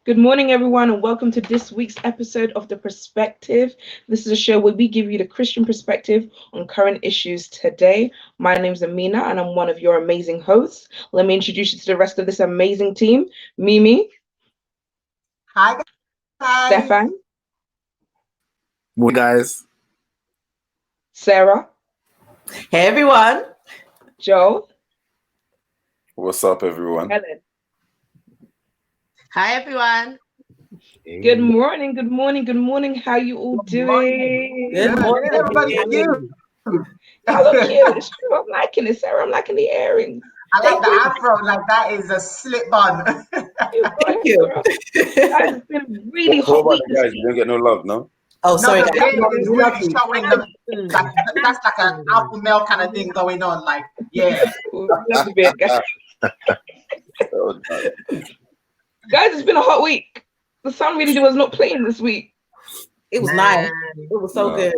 Good morning, everyone, and welcome to this week's episode of The Perspective. This is a show where we give you the Christian perspective on current issues today. My name's Amina, and I'm one of your amazing hosts. Let me introduce you to the rest of this amazing team. Mimi, Hi guys. Stefan, Morning, guys. Sarah, Hey everyone. Joe, What's up, everyone? Helen. Hi everyone. Good morning, good morning, good morning. How you all doing? Good morning. Everybody cute. Y'all look cute. It's true. I'm liking it, Sarah. I'm liking the earrings. I like the afro, like that is a slip on. Thank you. Guys, it's been a really What hot about week. the guys? You don't get no love, no? Oh, No, sorry the guys. beard is really showing them. That's like an alpha male kind of thing going on. Like, yeah. Love the beard, guys. Oh, no. Guys, it's been a hot week. The sun really was not playing this week. It was nice. It was so No. good.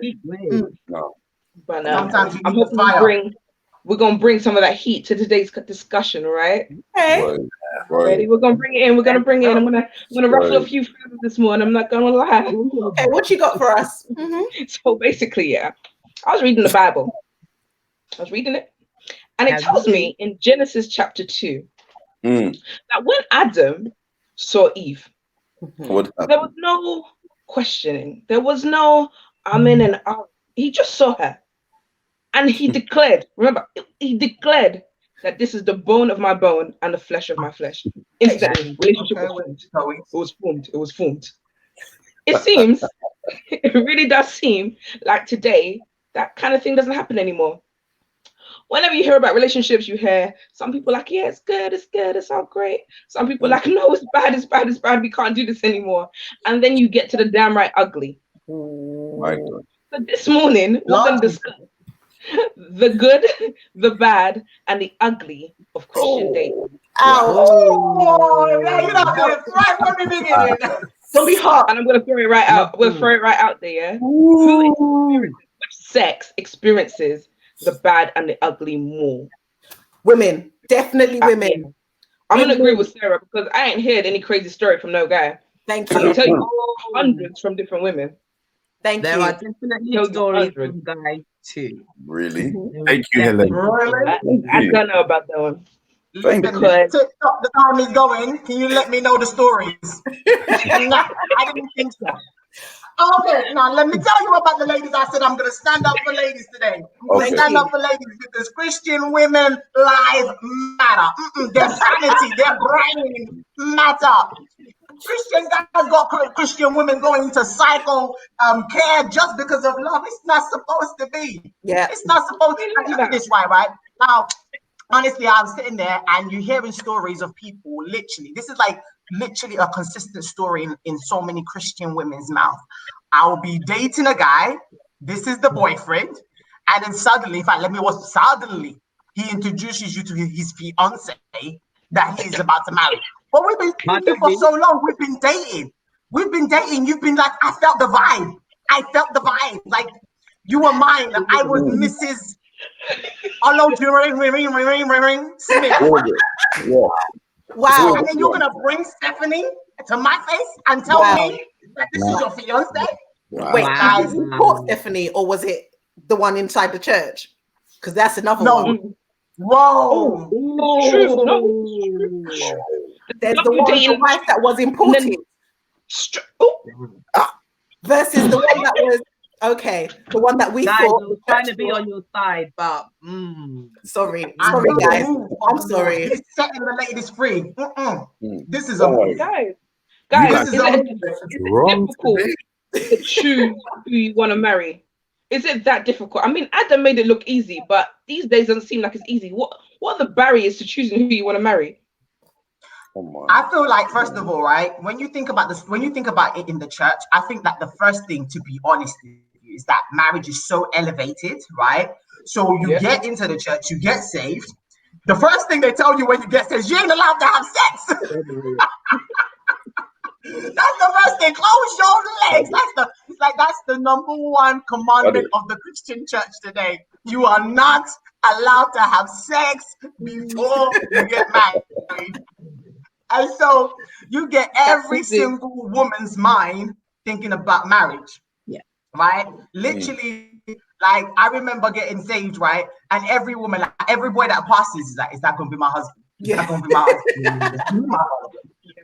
No. But Sometimes you I'm need the hoping fire. we're gonna bring some of that heat to today's discussion, right? Okay. Right. Ready? We're gonna bring it in. We're gonna bring it in. I'm gonna ruffle a Right. few feathers this morning. I'm not gonna lie. Okay, what you got for us? So basically, yeah, I was reading the Bible. I was reading it, and it tells me in Genesis chapter 2 Mm. that when Adam saw Eve, What there happened? was no questioning. There was no amen and out. He just saw her. And he declared, remember, he declared that this is the bone of my bone and the flesh of my flesh. Instantly, relationship was formed. It was formed. It was formed. It seems, it really does seem like today, that kind of thing doesn't happen anymore. Whenever you hear about relationships, you hear some people like, yeah, it's good, it's all great. Some people like, no, it's bad, we can't do this anymore. And then you get to the damn right ugly. My God. So this morning, we're going to discuss the good, the bad, and the ugly of Christian dating. Oh, yeah, you know, it's right from the beginning. Don't be hot. And I'm going to throw it right out. I'm going to throw it right out there, yeah? Which sex experiences the bad and the ugly more? Women. Definitely women. I'm going to agree with Sarah because I ain't heard any crazy story from no guy. Thank I can you. tell you hundreds from different women. Thank There you. are definitely stories from guys too. Really? Thank you, Helen. Really? I don't know about that one. Thank Listen, you. TikTok, the time is going. Can you let me know the stories? No, I didn't think so. Okay, now let me tell you about the ladies. I said I'm going to stand up for ladies today. I'm going to Okay. stand up for ladies because Christian women lives matter. Their sanity, their brain matter. Christian guys got Christian women going to psycho care just because of love. It's not supposed to be. Yeah. It's not supposed to be. Look at this, right? Now, honestly, I'm sitting there and you're hearing stories of people literally. This is like literally a consistent story in so many Christian women's mouth. I'll be dating a guy. This is the boyfriend. And then suddenly, in fact, suddenly he introduces you to his fiance that he's about to marry. But we've been dating for so long. We've been dating. You've been like, I felt the vibe. Like, you were mine. I was Mrs. Hello, Smith. Yeah. Wow. And then you're gonna bring Stephanie to my face and tell me that this is your fiance? Wow. Wait, Guys. did you caught Stephanie or was it the one inside the church? Because that's another No. one. Whoa. True. No. There's the one, the wife that was imported versus the one that was the one that we Guys, thought I was trying to be on your side, but sorry I'm guys. I'm sorry. He's setting the ladies free. This is Don't a worry. Guys, this is is it Wrong difficult today. to choose who you want to marry? Is it that difficult? I mean, Adam made it look easy, but these days doesn't seem like it's easy. What are the barriers to choosing who you want to marry? Come on. I feel like, first of all, right, when you think about this, when you think about it in the church, I think that the first thing, to be honest with you, is that marriage is so elevated, right? So you get into the church, you get saved. The first thing they tell you when you get saved, you ain't allowed to have sex. That's the first thing. Close your legs. That's the number one commandment of the Christian church today. You are not allowed to have sex before you get married. And so you get every single woman's mind thinking about marriage. Yeah. Right? Literally, like I remember getting saved, right? And every woman, like, every boy that passes is like, is that gonna be my husband? Is that gonna be my husband?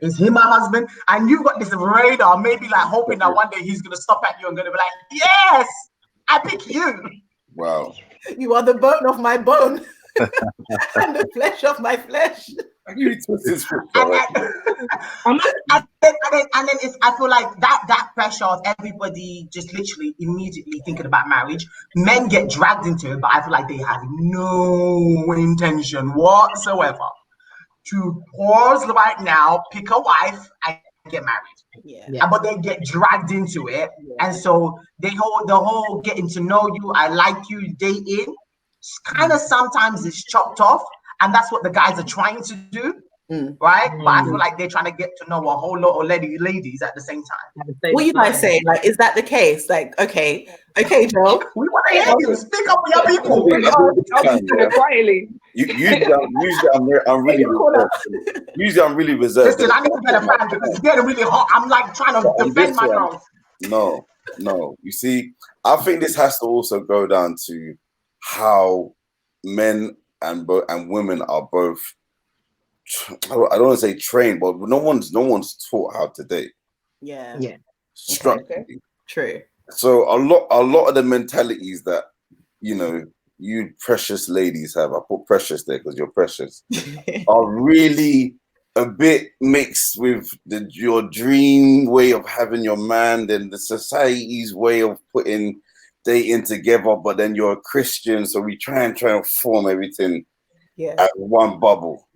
Is he my husband? And you got this radar, maybe like hoping that one day he's gonna stop at you and gonna be like, yes, I pick you. Wow. You are the bone of my bone and the flesh of my flesh. And then it's, I feel like that pressure of everybody just literally immediately thinking about marriage. Men get dragged into it, but I feel like they have no intention whatsoever to pause right now, pick a wife, and get married. Yeah. But they get dragged into it, and so the whole getting to know you, I like you, dating, kind of sometimes is chopped off, and that's what the guys are trying to do. Right, but I feel like they're trying to get to know a whole lot of ladies at the same time. What you guys say? Like, is that the case? Like, okay, Joe. We want to hear you. Speak up with your people. Quietly. Usually I'm really reserved. Listen, I need to get a fan because it's getting really hot. I'm like trying to defend my girls. No. You see, I think this has to also go down to how men and women are both. I don't want to say trained, but no one's taught how to date. Yeah. Structurally. Okay. True. So a lot of the mentalities that you precious ladies have, I put precious there because you're precious, are really a bit mixed with your dream way of having your man, then the society's way of putting dating together. But then you're a Christian, so we try and form everything at one bubble.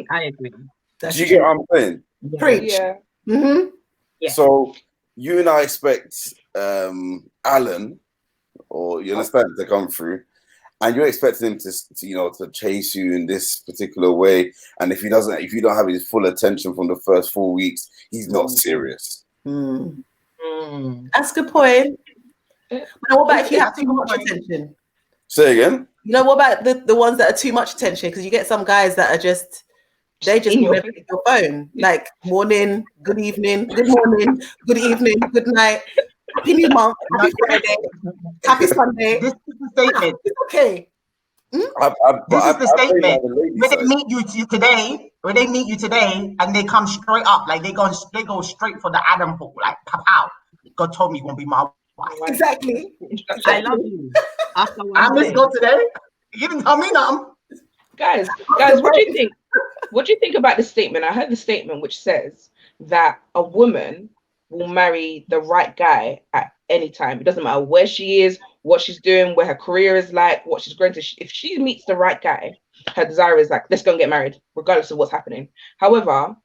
I agree. Do you get what I'm saying? Preach. Yeah. Mm-hmm. Yeah. So you and I expect Alan, or you understand, to come through, and you're expecting him to chase you in this particular way. And if you don't have his full attention from the first 4 weeks, he's not serious. That's a good point. What about if you have too much attention? Say again. What about the ones that are too much attention? Because you get some guys that are just want to pick your phone, like morning, good evening, good morning, good evening, good night, happy new month, happy Friday, happy Sunday. This is the statement. It's okay. This is the statement. When they meet you today, and they come straight up, like they go straight for the Adam hole, like pow. God told me you won't be my wife. Exactly. I love you. I'm just go today. You didn't tell me nothing. Guys, what do you think? What do you think about the statement? I heard the statement which says that a woman will marry the right guy at any time. It doesn't matter where she is, what she's doing, where her career is like, what she's going to. If she meets the right guy, her desire is like, let's go and get married, regardless of what's happening. However,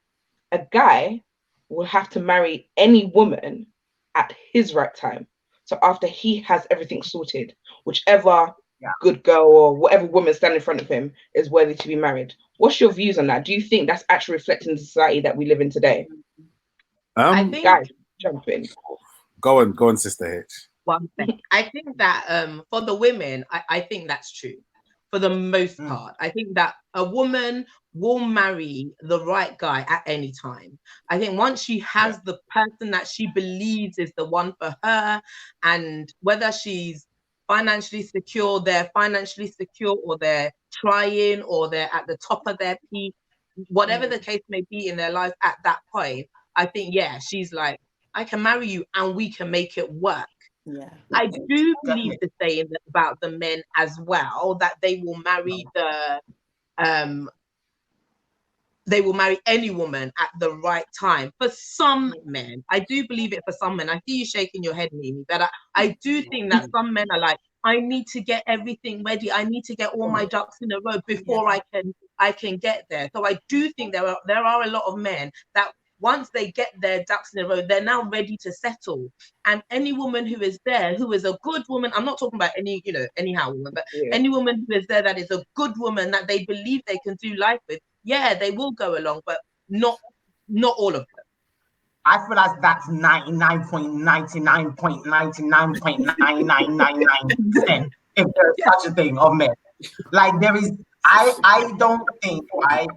a guy will have to marry any woman at his right time. So after he has everything sorted, whichever good girl or whatever woman standing in front of him is worthy to be married. What's your views on that? Do you think that's actually reflecting the society that we live in today? I think, guys, jump in. Go on, Sister H. One thing. I think that for the women, I think that's true. For the most part, I think that a woman will marry the right guy at any time. I think once she has the person that she believes is the one for her, and whether she's financially secure, they're financially secure, or they're trying, or they're at the top of their peak, whatever the case may be in their life at that point, I think, she's like, I can marry you and we can make it work. Yeah. I do believe the saying about the men as well, that they will marry they will marry any woman at the right time. For some men, I do believe it for some men. I see you shaking your head, Mimi, but I do think that some men are like, I need to get everything ready. I need to get all my ducks in a row before I can get there. So I do think there are a lot of men that once they get their ducks in a row, they're now ready to settle. And any woman who is there, who is a good woman, I'm not talking about any, anyhow woman, but any woman who is there that is a good woman that they believe they can do life with, they will go along, but not all of them. I feel like that's 99.99.99.9999%, if there's such a thing of men. Like there is, I don't think, right,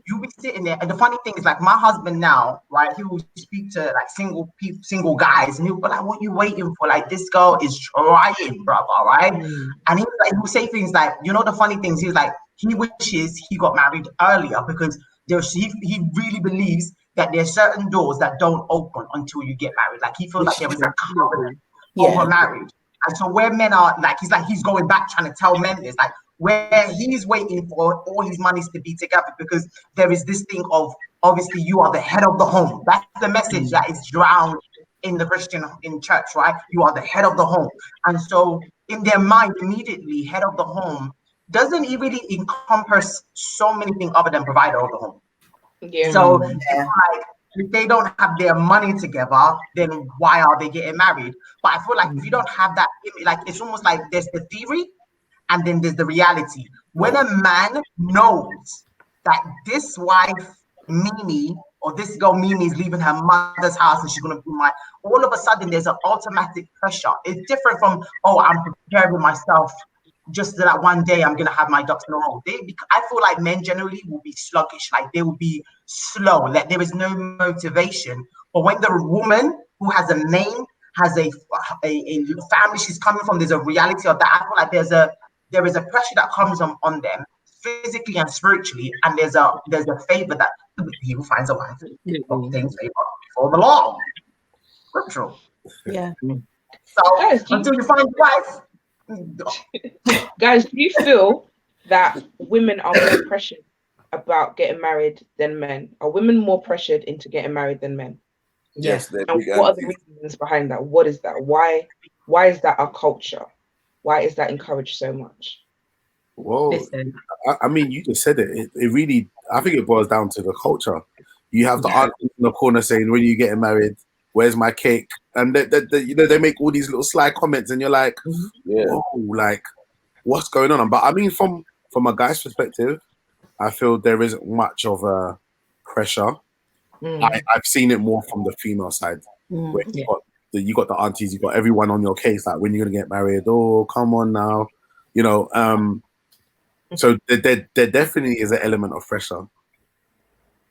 you'll be sitting there, and the funny thing is, like, my husband now, right? He will speak to like single people, single guys, and he'll be like, "What you waiting for? Like, this girl is trying, brother, right?" And he will say things like, you know, the funny things. He's like, he wishes he got married earlier because he really believes that there's certain doors that don't open until you get married. Like, he feels like there is a covenant over marriage. And so where men are like, he's going back trying to tell men this, like, where he's waiting for all his monies to be together, because there is this thing of, obviously, you are the head of the home. That's the message that is drowned in the Christian in church, right? You are the head of the home. And so in their mind, immediately, head of the home doesn't really encompass so many things other than provider of the home. Yeah. So it's like, if they don't have their money together, then why are they getting married? But I feel like if you don't have that, like, it's almost like there's the theory and then there's the reality. When a man knows that this wife, Mimi, or this girl, Mimi, is leaving her mother's house and she's going to be all of a sudden there's an automatic pressure. It's different from, oh, I'm preparing myself just that one day I'm going to have my ducks in a row. I feel like men generally will be sluggish, like they will be slow, like there is no motivation. But when the woman who has a name, has a family she's coming from, there's a reality of that. I feel like there is a pressure that comes on them physically and spiritually, and there's a favor that he who finds a wife obtains favor before the law. Scriptural. Yeah. So Guys, until you find a wife. Guys, do you feel that women are more pressured about getting married than men? Are women more pressured into getting married than men? Yes. And what are the reasons behind that? What is that? Why is that our culture? Why is that encouraged so much? Well, I mean, you just said it. It really, I think it boils down to the culture. You have the aunt in the corner saying, "When you getting married, where's my cake?" And they make all these little sly comments, and you're like, "Oh, like, what's going on?" But I mean, from a guy's perspective, I feel there isn't much of a pressure. I've seen it more from the female side, where you got the aunties, you got everyone on your case, like, when you're gonna get married. Oh, come on now, you know. So there definitely is an element of pressure.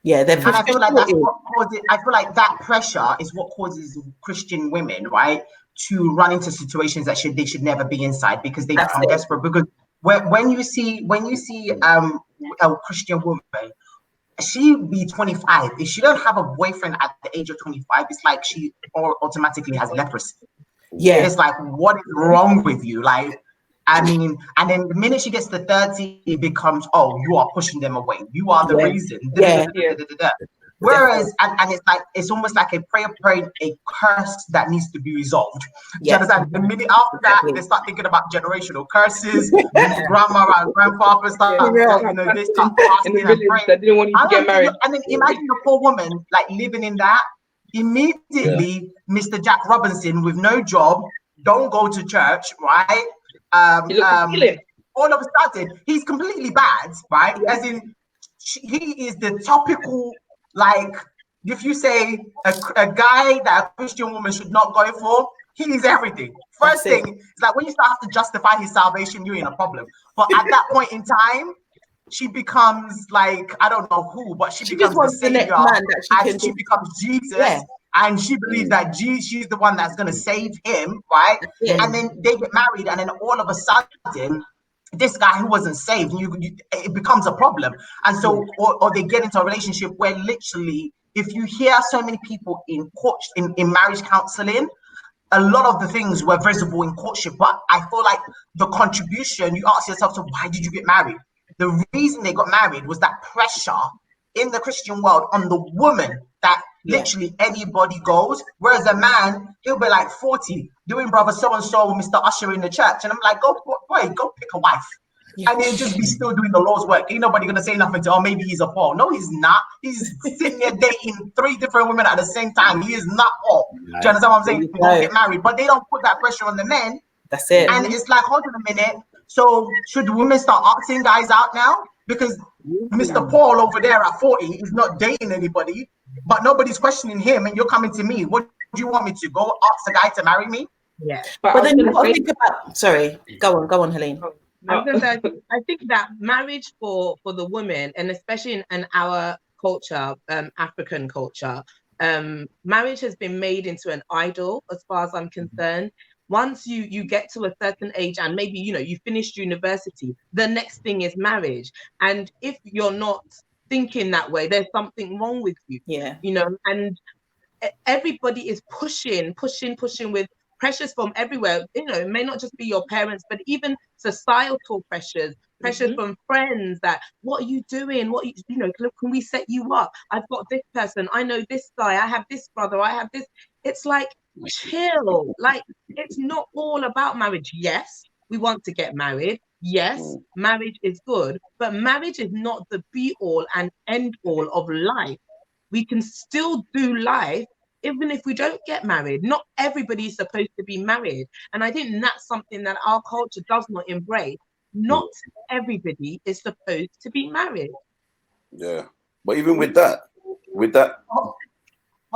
Yeah, and I feel like that's what causes. I feel like that pressure is what causes Christian women, right, to run into situations that they should never be inside, because they become desperate. Because when you see a Christian woman, she be 25. If she don't have a boyfriend at the age of 25, it's like she automatically has leprosy. Yeah, it's like, what is wrong with you? Like, I mean, and then the minute she gets to 30, it becomes, oh, you are pushing them away. You are the reason. Whereas, and it's like, it's almost like a prayer, a curse that needs to be resolved. Do you understand? The minute after that, they start thinking about generational curses. Grandma and grandfather start, they start fasting and praying. That didn't want you to get married. And then imagine the poor woman, like, living in that. Immediately, Mr. Jack Robinson with no job, don't go to church, right? All of a sudden, he's completely bad, right? As in, he is the topical, like, if you say a guy that a Christian woman should not go for, he is everything. First thing, it's like when you start to justify his salvation, you're in a problem. But at that point in time, she becomes like, I don't know who, but she becomes the savior, and she becomes Jesus. Yeah. And she believes that she's the one that's going to save him, right? Yeah. And then they get married, and then all of a sudden, this guy who wasn't saved, it becomes a problem. And so, or they get into a relationship where literally, if you hear so many people in marriage counseling, a lot of the things were visible in courtship. But I feel like the contribution, you ask yourself, so why did you get married? The reason they got married was that pressure in the Christian world on the woman that literally anybody goes. Whereas a man, he'll be like 40, doing brother so-and-so, Mr. Usher in the church. And I'm like, go pick a wife. Yeah. And he'll just be still doing the Lord's work. Ain't nobody going to say nothing to, oh, maybe he's a Paul. No, he's not. He's sitting there dating 3 different women at the same time. He is not Paul. Do you understand what I'm saying? Don't get married. But they don't put that pressure on the men. That's it. And it's like, hold on a minute. So should women start asking guys out now? Because Mr. Paul over there at 40 is not dating anybody, but nobody's questioning him, and you're coming to me. What do you want me to go ask a guy to marry me? Yeah. But then you got to think about. Sorry, go on, Helene. I was gonna say, I think that marriage for the women, and especially in our culture, African culture, marriage has been made into an idol, as far as I'm concerned. Once you get to a certain age, and maybe you finished university, the next thing is marriage. And if you're not thinking that way, there's something wrong with you. Yeah. And everybody is pushing with pressures from everywhere. It may not just be your parents, but even societal pressures from friends, that what are you doing, can we set you up, I've got this person, I know this guy, I have this brother, I have this. It's like, chill. Like, it's not all about marriage. Yes, we want to get married. Yes, marriage is good, but marriage is not the be all and end all of life. We can still do life even if we don't get married. Not everybody is supposed to be married. And I think that's something that our culture does not embrace. Not everybody is supposed to be married. Yeah. But even with that.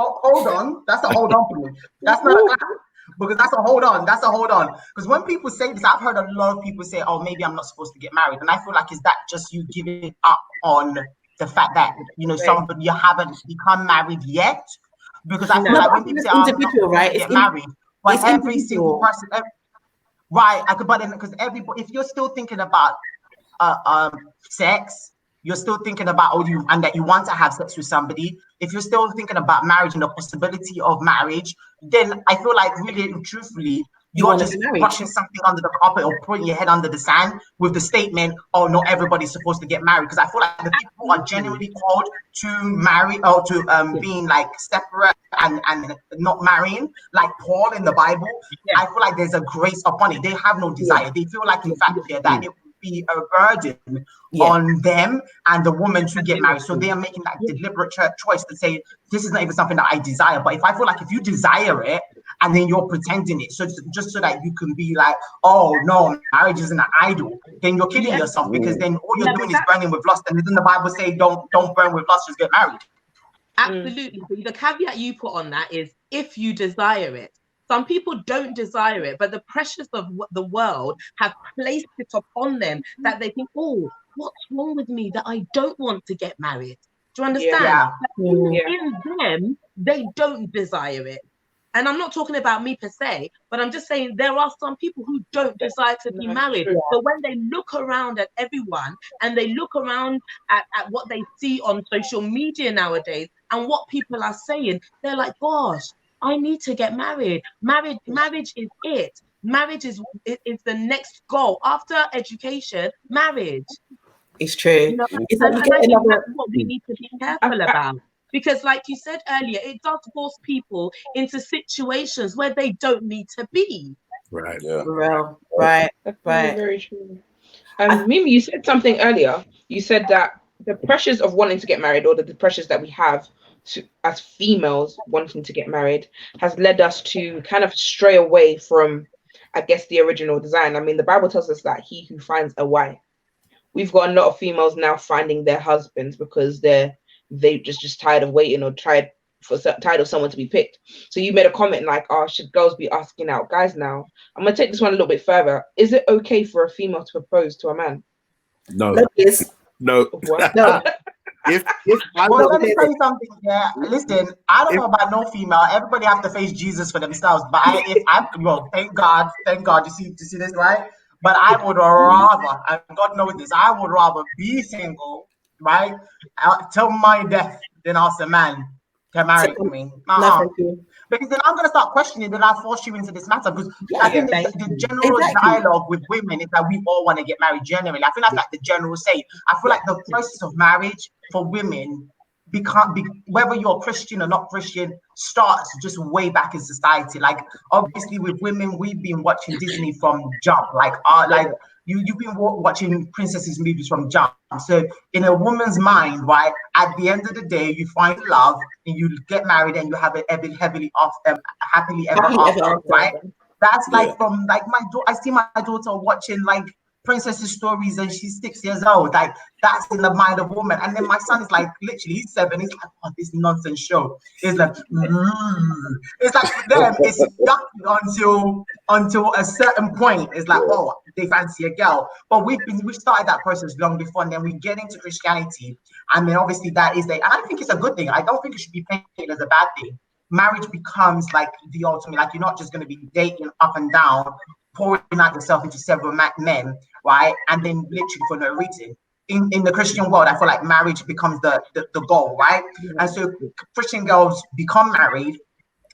Hold on. That's a hold on for me. That's not a clap. Because that's a hold on. Because when people say this, I've heard a lot of people say, oh, maybe I'm not supposed to get married. And I feel like, is that just you giving up on the fact that, somebody, you haven't become married yet? Because I feel like when people say, oh, I'm not supposed to get married, but every single person, right? But then, because everybody, if you're still thinking about sex, you're still thinking about and that you want to have sex with somebody, if you're still thinking about marriage and the possibility of marriage, then I feel like, really and truthfully, you're just brushing something under the carpet or putting your head under the sand with the statement, oh, not everybody's supposed to get married. Because I feel like the people who are genuinely called to marry, or to being like separate and not marrying, like Paul in the Bible, I feel like there's a grace upon it. They have no desire. They feel like, in fact, that it be a burden on them and the woman to get married. So they are making that deliberate choice to say, this is not even something that I desire. But if I feel like, if you desire it and then you're pretending it, so just so that you can be like, oh no, marriage isn't an idol, then you're kidding yourself, because then all you're doing is burning with lust. And didn't the Bible say, don't burn with lust, just get married? Absolutely. But the caveat you put on that is, if you desire it. Some people don't desire it, but the pressures of the world have placed it upon them that they think, oh, what's wrong with me that I don't want to get married? Do you understand? In them, they don't desire it. And I'm not talking about me per se, but I'm just saying there are some people who don't desire to be married. But when they look around at everyone, and they look around at what they see on social media nowadays and what people are saying, they're like, gosh, I need to get married. Marriage is it. Marriage is the next goal after education. Marriage. It's true. It's and I think that's what we need to be careful about, because, like you said earlier, it does force people into situations where they don't need to be. Right. Yeah. Well, right. Very true. Mimi, you said something earlier. You said that the pressures of wanting to get married, or the pressures that we have as females wanting to get married, has led us to kind of stray away from, I guess, the original design. I mean, the Bible tells us that he who finds a wife. We've got a lot of females now finding their husbands because they just tired of waiting, or tired of someone to be picked. So you made a comment like, oh, should girls be asking out guys now? I'm gonna take this one a little bit further. Is it okay for a female to propose to a man? No. No. Well, let me tell you something. Yeah, listen, I don't know about no female. Everybody have to face Jesus for themselves. But thank God, you see this, right? But I would rather, and God knows this, I would rather be single, right, till my death, than ask a man to marry me. Because then I'm going to start questioning, that I force you into this matter. Because I think the general dialogue with women is that we all want to get married generally. I think that's like the general say. I feel like the process of marriage for women, whether you're Christian or not Christian, starts just way back in society. Like, obviously with women, we've been watching Disney from jump. You've been watching princesses movies from jump. So in a woman's mind, right, at the end of the day, you find love and you get married and you have it happily ever after, right? That's like from like my daughter. I see my daughter watching like princesses stories and she's 6 years old. Like, that's in the mind of woman. And then my son is like, literally, he's 7. He's like, oh, this nonsense show. It's like, it's like for them, it's yucky until until a certain point. It's like, oh, they fancy a girl. But we've started that process long before, and then we get into Christianity, and then obviously that is and I think it's a good thing. I don't think it should be painted as a bad thing. Marriage becomes like the ultimate, like you're not just going to be dating up and down, pouring out yourself into several men, right? And then literally for no reason. In the Christian world, I feel like marriage becomes the goal, right? And so Christian girls become married,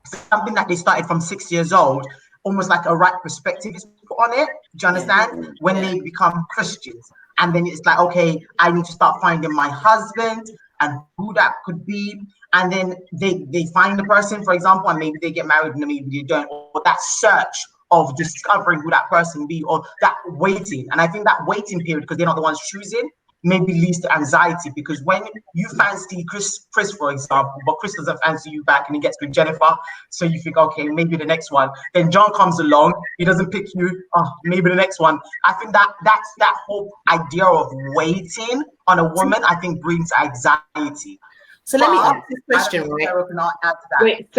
something that they started from 6 years old, almost like a right perspective is put on it. Do you understand? When they become Christians. And then it's like, okay, I need to start finding my husband and who that could be. And then they find the person, for example, and maybe they get married and maybe they don't. Or that search of discovering who that person be, or that waiting. And I think that waiting period, because they're not the ones choosing, maybe leads to anxiety, because when you fancy Chris, for example, but Chris doesn't fancy you back and he gets with Jennifer, so you think, okay, maybe the next one. Then John comes along, he doesn't pick you, oh, maybe the next one. I think that's that whole idea of waiting on a woman, I think brings anxiety. So let me ask this question, right? Sarah can add to that. Wait,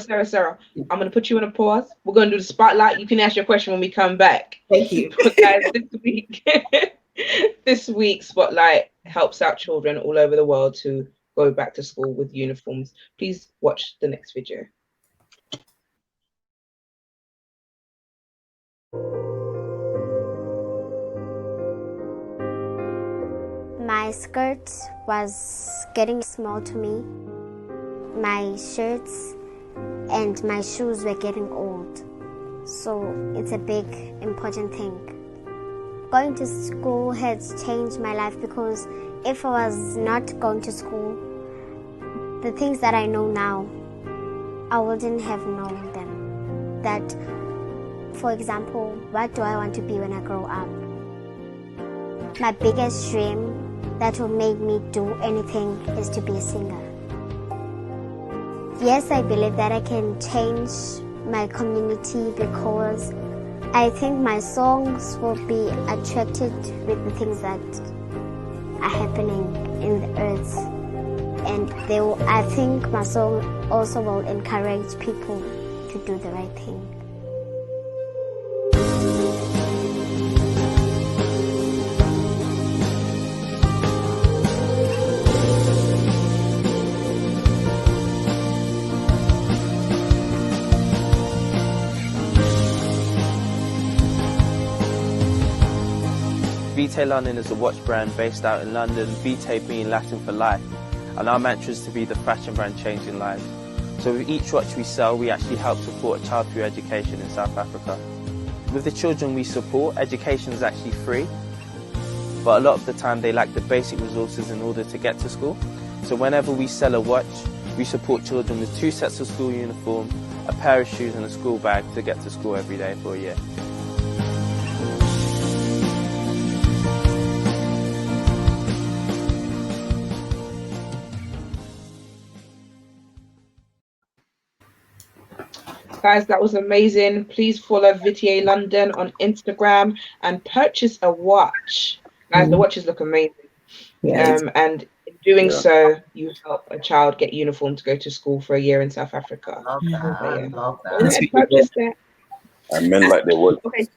Sarah, Sarah, I'm gonna put you on a pause. We're gonna do the spotlight. You can ask your question when we come back. Thank you. Guys, this week Spotlight helps out children all over the world to go back to school with uniforms. Please watch the next video. My skirt was getting small to me. My shirts and my shoes were getting old. So it's a big, important thing. Going to school has changed my life, because if I was not going to school, the things that I know now, I wouldn't have known them. That, for example, what do I want to be when I grow up? My biggest dream that will make me do anything is to be a singer. Yes, I believe that I can change my community, because I think my songs will be attracted with the things that are happening in the earth. And I think my song also will encourage people to do the right thing. Vitae London is a watch brand based out in London, Vitae being Latin for life, and our mantra is to be the fashion brand changing lives. So with each watch we sell, we actually help support a child through education in South Africa. With the children we support, education is actually free, but a lot of the time they lack the basic resources in order to get to school. So whenever we sell a watch, we support children with 2 sets of school uniform, a pair of shoes and a school bag to get to school every day for a year. Guys, that was amazing. Please follow Vitae London on Instagram and purchase a watch. Guys, the watches look amazing. And in doing so, you help a child get uniform to go to school for a year in South Africa. Love that. Love that. Yeah, purchase that. And men like their watch. Okay.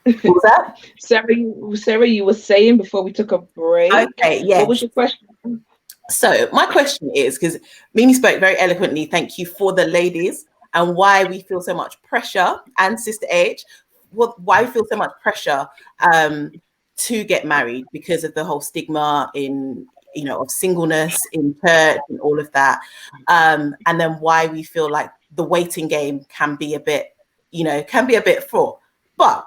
What was that? Sarah, you were saying before we took a break. Okay, yeah. What was your question? So my question is, because Mimi spoke very eloquently, thank you, for the ladies, and why we feel so much pressure, and Sister H, why we feel so much pressure to get married because of the whole stigma in, of singleness in church and all of that. And then why we feel like the waiting game can be a bit fraught. But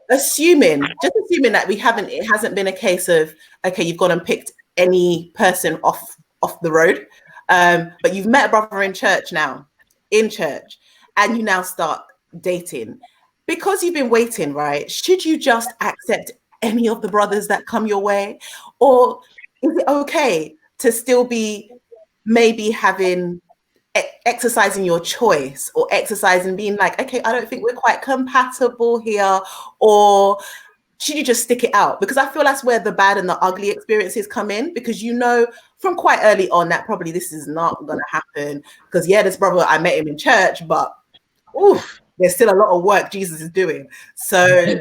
assuming that it hasn't been a case of, okay, you've gone and picked any person off the road, but you've met a brother in church, and you now start dating. Because you've been waiting, right? Should you just accept any of the brothers that come your way? Or is it okay to still be maybe exercising your choice, or exercising being like, okay, I don't think we're quite compatible here? Or should you just stick it out? Because I feel that's where the bad and the ugly experiences come in, because from quite early on that probably this is not going to happen, because this brother, I met him in church, but oof, there's still a lot of work Jesus is doing. So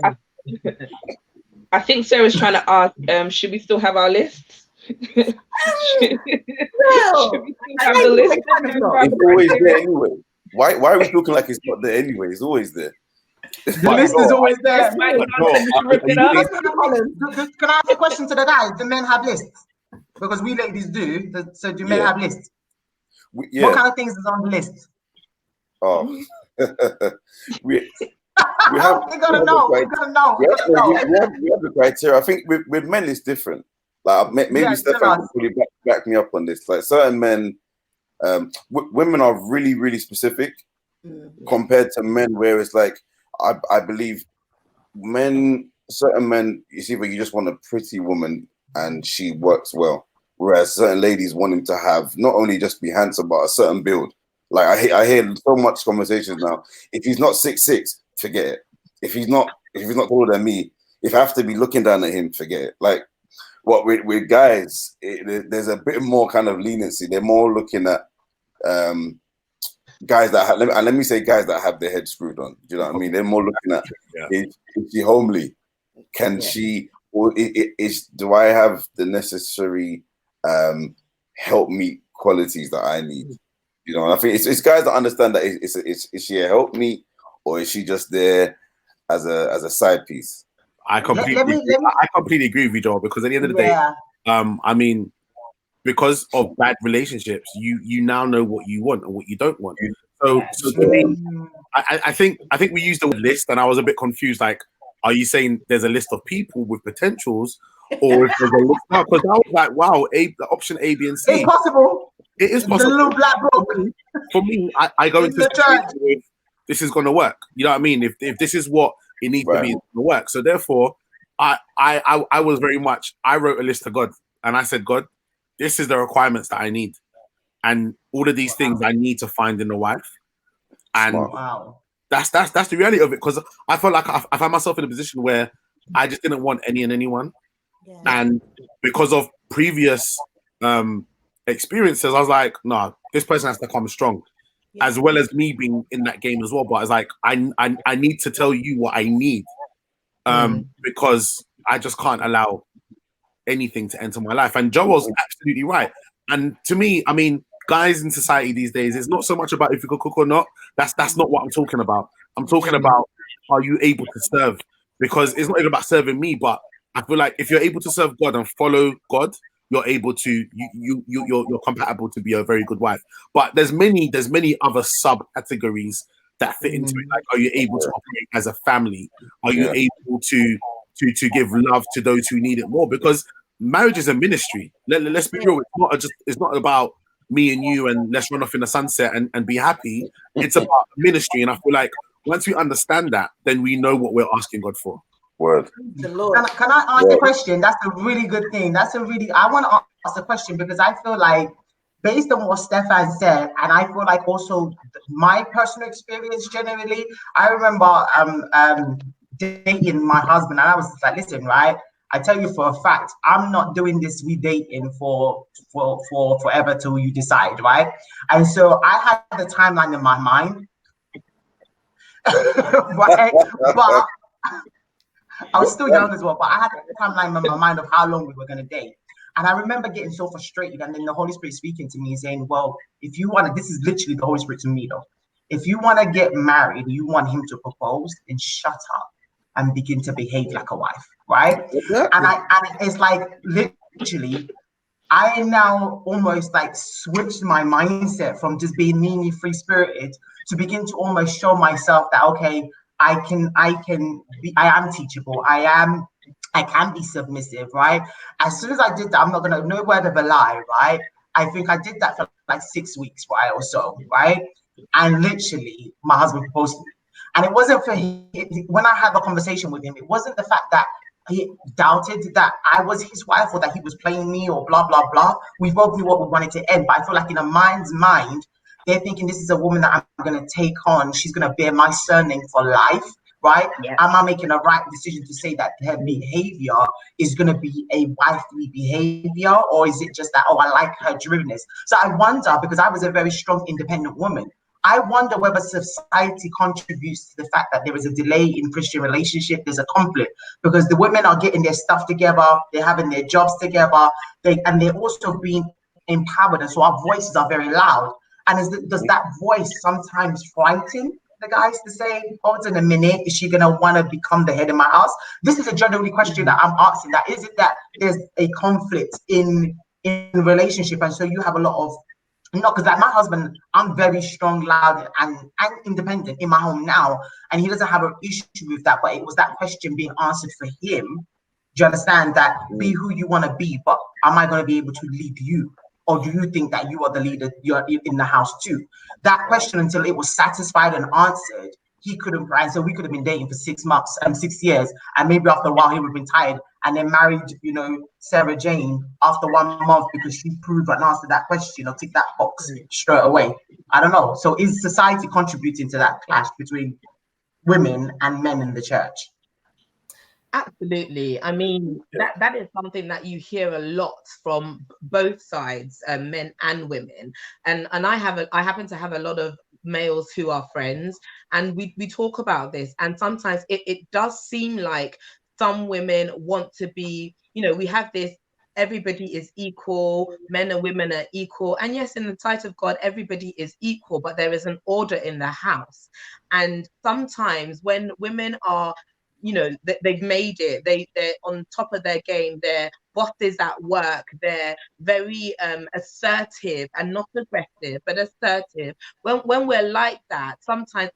I think Sarah's trying to ask, should we still have our lists? should, should we still have the list? It's always there anyway. Why are we looking like it's not there anyway? It's always there. The list is always there. Can I ask a question to the guys? Do men have lists? Because we ladies do. So do men have lists? What kind of things is on the list? Oh, we have. We gotta know. We have the criteria. I think with men it's different. Like maybe Stefan can really back me up on this. Like certain men, women are really, really specific compared to men, where it's like I believe certain men, it's either you just want a pretty woman and she works well, whereas certain ladies want him to have not only just be handsome but a certain build. Like I hear so much conversations now. If he's not 6'6", forget it. If he's not taller than me, if I have to be looking down at him, forget it. Like what with guys, there's a bit more kind of leniency. They're more looking at guys that have, let me say guys that have their head screwed on. Do you know what I mean? They're more looking at is she homely? Can she? Or do I have the necessary help meet qualities that I need? You know, I think it's guys that understand that is she a help me, or is she just there as a side piece? I completely agree with you, Joel, because at the end of the day, I mean, because of bad relationships, you now know what you want and what you don't want. So to me, I think we used the word list, and I was a bit confused. Like, are you saying there's a list of people with potentials, or if there's a list? Because I was like, wow, the option A, B, and C. It's possible. It is possible. The little black book. For me, I go into the with this is going to work. You know what I mean? If this is what it needs to be, it's going to work. So therefore, I was very much, I wrote a list to God, and I said, God, this is the requirements that I need, and all of these things I need to find in a wife. And that's the reality of it, because I felt like I found myself in a position where I just didn't want any and anyone, and because of previous experiences, I was like, no, this person has to come strong, as well as me being in that game as well. But it's like I need to tell you what I need, because I just can't allow anything to enter my life. And Joel's absolutely right. And to me, I mean, guys in society these days, it's not so much about if you can cook or not. That's not what I'm talking about. I'm talking about, are you able to serve? Because it's not even about serving me, but I feel like if you're able to serve God and follow God, you're able to you're compatible to be a very good wife. But there's many other subcategories that fit into it. Like, are you able to operate as a family? Are you able to give love to those who need it more? Because marriage is a ministry. Let's be real. It's not about me and you and let's run off in the sunset and be happy. It's about ministry. And I feel like once we understand that, then we know what we're asking God for. Word. Can I ask a question? That's a really good thing. I want to ask a question, because I feel like, based on what Stefan said, and I feel like also my personal experience generally, I remember dating my husband, and I was like, listen, right, I tell you for a fact, I'm not doing this dating for forever till you decide, right? And so I had the timeline in my mind, but I was still young as well, but I had a timeline in my mind of how long we were going to date. And I remember getting so frustrated, and then the Holy Spirit speaking to me saying, well, if you want to, this is literally the Holy Spirit to me though, if you want to get married, you want him to propose, then shut up and begin to behave like a wife, right? Exactly. And it's like, literally, I now almost like switched my mindset from just being meanly free-spirited to begin to almost show myself that, okay, I am teachable. I can be submissive, right? As soon as I did that, I'm not gonna, no word of a lie, right? I think I did that for like 6 weeks, right, or so, right? And literally, my husband proposed to me. And it wasn't for him, when I had a conversation with him, it wasn't the fact that he doubted that I was his wife or that he was playing me or blah, blah, blah. We both knew what we wanted to end, but I feel like in a man's mind, they're thinking this is a woman that I'm going to take on. She's going to bear my surname for life, right? Yeah. Am I making a right decision to say that her behavior is going to be a wifely behavior? Or is it just that, oh, I like her drivenness? So I wonder, because I was a very strong, independent woman, I wonder whether society contributes to the fact that there is a delay in Christian relationship. There's a conflict because the women are getting their stuff together, they're having their jobs together, they're also being empowered, and so our voices are very loud. And does that voice sometimes frighten the guys to say, hold on a minute, is she gonna want to become the head of my house? This is a general question that I'm asking. That is it that there's a conflict in relationship, and so you have a lot of, because like my husband, I'm very strong, loud, and independent in my home now, and he doesn't have an issue with that. But it was that question being answered for him. Do you understand that? Be who you want to be, but am I going to be able to lead you? Or do you think that you are the leader, you're in the house too? That question, until it was satisfied and answered, he couldn't, and so we could have been dating for 6 months, 6 years, and maybe after a while he would have been tired and then married, Sarah Jane after 1 month because she proved and answered that question or tick that box straight away. I don't know. So is society contributing to that clash between women and men in the church? Absolutely. I mean, that is something that you hear a lot from both sides, men and women. And I happen to have a lot of males who are friends, and we talk about this. And sometimes it does seem like some women want to be, we have this, everybody is equal, men and women are equal. And yes, in the sight of God, everybody is equal, but there is an order in the house. And sometimes when women are, they've made it, they're on top of their game, they're bosses at work, they're very assertive, and not aggressive, but assertive. When we're like that, sometimes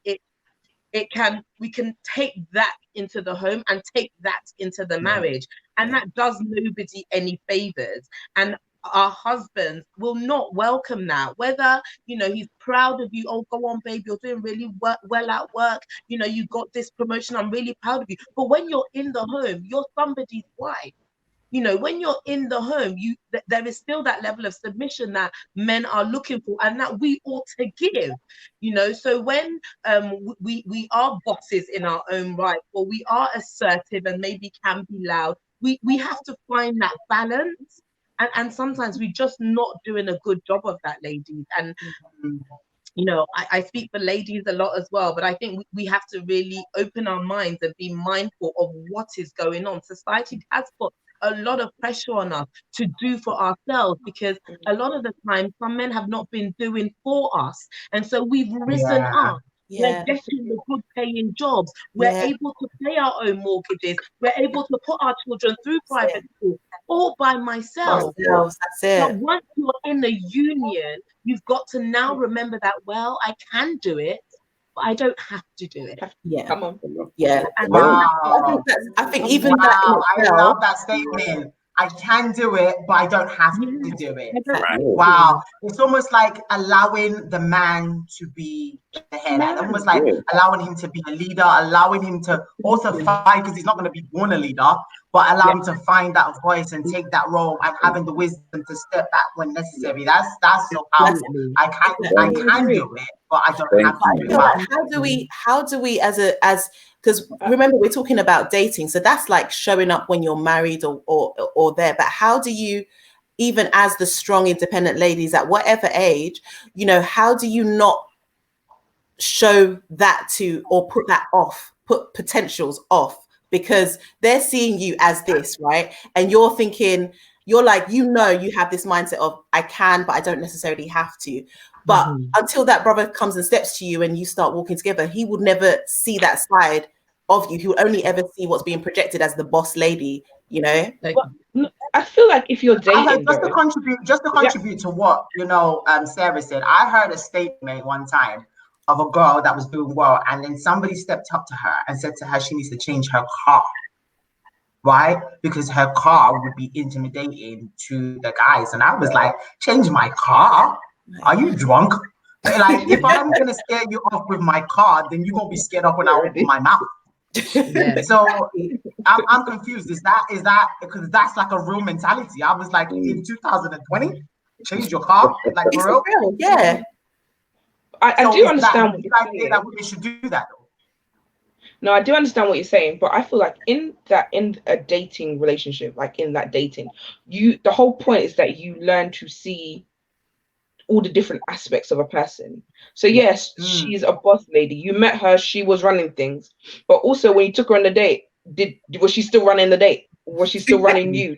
we can take that into the home and take that into the marriage, and that does nobody any favors. And our husbands will not welcome that, whether he's proud of you. Oh, go on, babe, you're doing really well at work, you got this promotion, I'm really proud of you. But when you're in the home, you're somebody's wife. When you're in the home, there is still that level of submission that men are looking for, and that we ought to give. So when we are bosses in our own right, or we are assertive and maybe can be loud, we have to find that balance. And sometimes we're just not doing a good job of that, ladies. And I speak for ladies a lot as well, but I think we have to really open our minds and be mindful of what is going on. Society has put a lot of pressure on us to do for ourselves, because a lot of the time some men have not been doing for us, and so we've risen up. We're getting the good paying jobs. We're able to pay our own mortgages. We're able to put our children through private school all by myself. That's it. But once you're in the union, you've got to now remember that, well, I can do it, but I don't have to do it. Come on. Yeah. Wow. I think even wow, that in itself, I love that statement. I can do it, but I don't have to do it. Right. Wow. It's almost like allowing the man to be the head. Almost like allowing him to be a leader, allowing him to also fight, because he's not going to be born a leader, but allow him to find that voice and take that role, and having the wisdom to step back when necessary. That's so powerful. I can do it, but I don't have to do it. Like, how do we as because remember, we're talking about dating, so that's like showing up when you're married or there. But how do you, even as the strong independent ladies at whatever age, how do you not show that to, or put that off, put potentials off, because they're seeing you as this, right? And you're thinking, you're like, you have this mindset of I can, but I don't necessarily have to. But until that brother comes and steps to you and you start walking together, he would never see that side of you. He would only ever see what's being projected as the boss lady, Well, I feel like if you're dating, just to contribute to what Sarah said, I heard a statement one time of a girl that was doing well, and then somebody stepped up to her and said to her she needs to change her car, right? Because her car would be intimidating to the guys. And I was like, change my car? Are you drunk? Like, if I'm gonna scare you off with my car, then you're gonna be scared off when I open my mouth. So I'm confused. Is that because that's like a real mentality? I was like, in 2020, change your car, like for real? Yeah. I do understand what you're saying. That women should do that though. No, I do understand what you're saying, but I feel like in a dating relationship, like in that dating, the whole point is that you learn to see all the different aspects of a person. So yes, she's a boss lady. You met her, she was running things, but also when you took her on the date, was she still running the date? Was she still running you?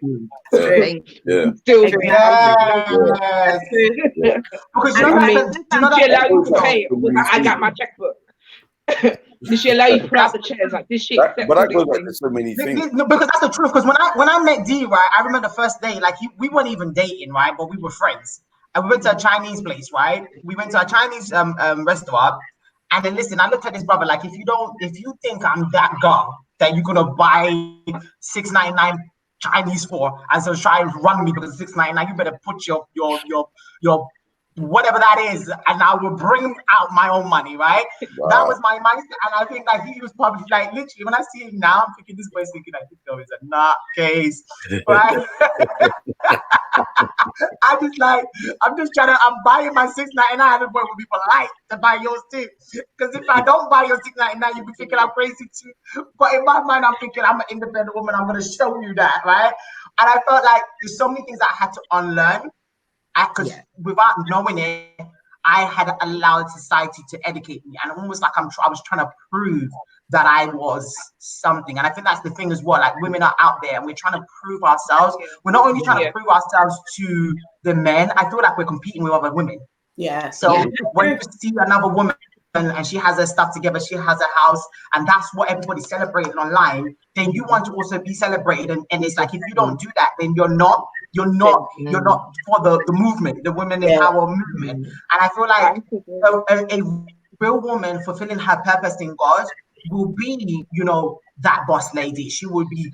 Thank you. Still, Yes. Because you know, I mean, do you know did she allow you that? to pay? Or was that, I got my checkbook. Did she allow you to pull out the chairs? Like, did she accept But all that goes these back to things? so many things. No, because that's the truth. Because when I met D, right, I remember the first day, like we weren't even dating, right, but we were friends, and we went to a Chinese place, right? We went to a Chinese restaurant, and then listen, I looked at this brother like, if you think I'm that girl that you're gonna buy $6.99 Chinese for, and so try and run me because $6.99, you better put your whatever that is, and I will bring out my own money, right? Wow. That was my mindset, and I think that he was probably like, literally, when I see him now, I'm thinking this boy's thinking like, this girl is a nutcase, right? I'm just trying to, I'm buying my $6.99. I just want to be polite to buy yours too, because if I don't buy your $6.99, you'll be thinking I'm crazy too. But in my mind, I'm thinking I'm an independent woman. I'm going to show you that, right? And I felt like there's so many things I had to unlearn. Because without knowing it, I had allowed society to educate me, and almost like I was trying to prove that I was something. And I think that's the thing as well. Like, women are out there, and we're trying to prove ourselves. We're not only trying to prove ourselves to the men. I feel like we're competing with other women. Yeah. So when you see another woman and she has her stuff together, she has a house, and that's what everybody's celebrating online, then you want to also be celebrated. And it's like, if you don't do that, then you're not for the movement, the women in power movement. And I feel like a real woman fulfilling her purpose in God will be, that boss lady. She will be,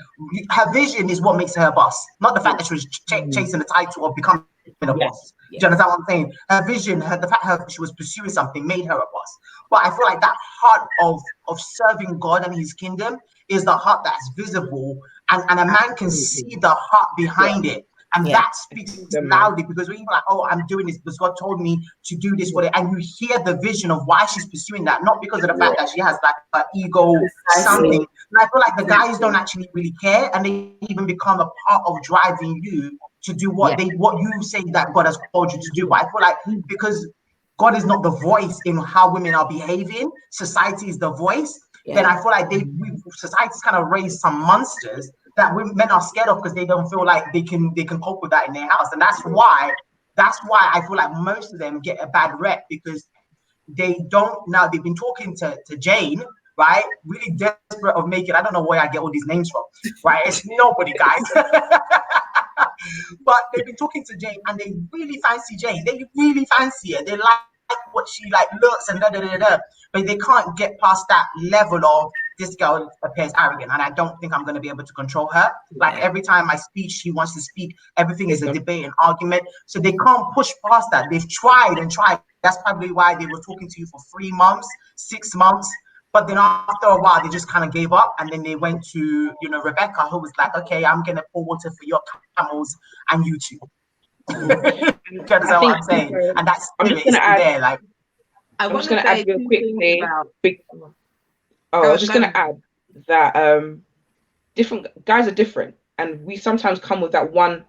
her vision is what makes her a boss, not the fact that she was chasing the title of becoming a boss. Do you understand what I'm saying? Her vision, the fact that she was pursuing something made her a boss. But I feel like that heart of serving God and his kingdom is the heart that's visible, and a man can see the heart behind it. And that speaks loudly, because when you're like, oh, I'm doing this because God told me to do this for it, and you hear the vision of why she's pursuing that, not because of the fact that she has like an ego, something. And I feel like the guys don't actually really care, and they even become a part of driving you to do what you say that God has called you to do. But I feel like because God is not the voice in how women are behaving, society is the voice, then I feel like society's kind of raised some monsters that men are scared of, because they don't feel like they can cope with that in their house. And that's why I feel like most of them get a bad rep, because they don't. Now they've been talking to Jane, right? Really desperate of making, I don't know where I get all these names from, right? It's nobody, guys. But they've been talking to Jane, and they really fancy Jane. They really fancy her. They like what she like looks and but they can't get past that level of, this girl appears arrogant, and I don't think I'm going to be able to control her. Like, every time I speak, she wants to speak. Everything is a debate and argument. So they can't push past that. They've tried and tried. That's probably why they were talking to you for 3 months, 6 months. But then after a while, they just kind of gave up. And then they went to, Rebecca, who was like, okay, I'm going to pour water for your camels and you too. You understand what I'm saying? And that's there. Like, I'm just going to add real quickly. I was just going to add that different guys are different, and we sometimes come with that one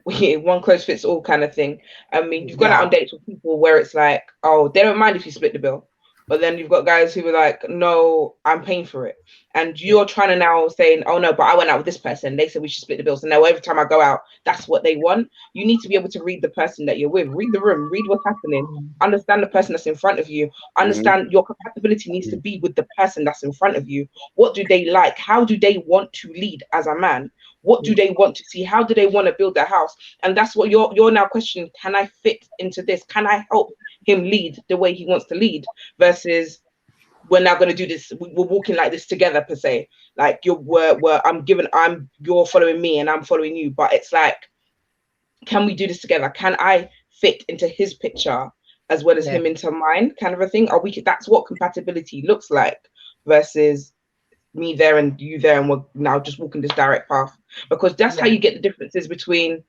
clothes fits all kind of thing. I mean, you've gone out on dates with people where it's like, oh, they don't mind if you split the bill. But then you've got guys who are like, no, I'm paying for it. And you're trying to now saying, oh no, but I went out with this person. They said we should split the bills. And now every time I go out, that's what they want. You need to be able to read the person that you're with, read the room, read what's happening, understand the person that's in front of you, understand your compatibility needs to be with the person that's in front of you. What do they like? How do they want to lead as a man? What do they want to see? How do they want to build their house? And that's what you're now questioning. Can I fit into this? Can I help him lead the way he wants to lead? Versus, we're now going to do this. We're walking like this together, per se. Like you're following me and I'm following you. But it's like, can we do this together? Can I fit into his picture as well as him into mine? Kind of a thing. That's what compatibility looks like. Versus me there and you there, and we're now just walking this direct path, because that's how you get the differences between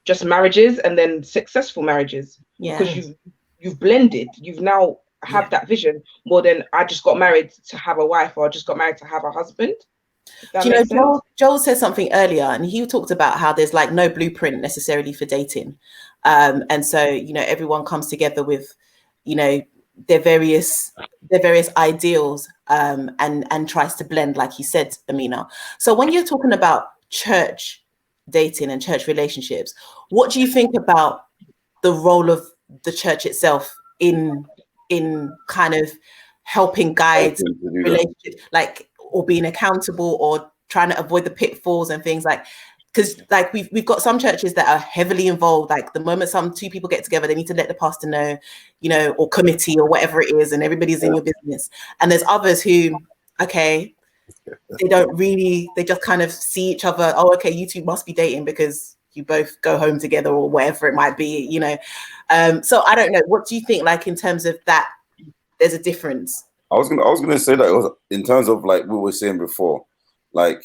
just marriages and then successful marriages, because you've blended, you've now have that vision more than I just got married to have a wife, or I just got married to have a husband. Do you know, Joel said something earlier, and he talked about how there's like no blueprint necessarily for dating. And so, you know, everyone comes together with, you know, their various ideals, and tries to blend, like you said, Amina. So when you're talking about church dating and church relationships, what do you think about the role of the church itself in kind of helping guide relationships, like, or being accountable, or trying to avoid the pitfalls and things like? Because like we've got some churches that are heavily involved. Like the moment two people get together, they need to let the pastor know, you know, or committee or whatever it is, and everybody's in your business. And there's others who, okay, they don't really, they just kind of see each other. Oh, okay, you two must be dating because you both go home together or whatever it might be, you know. So I don't know. What do you think, like, in terms of that, there's a difference? I was gonna say that it was, in terms of like we were saying before, like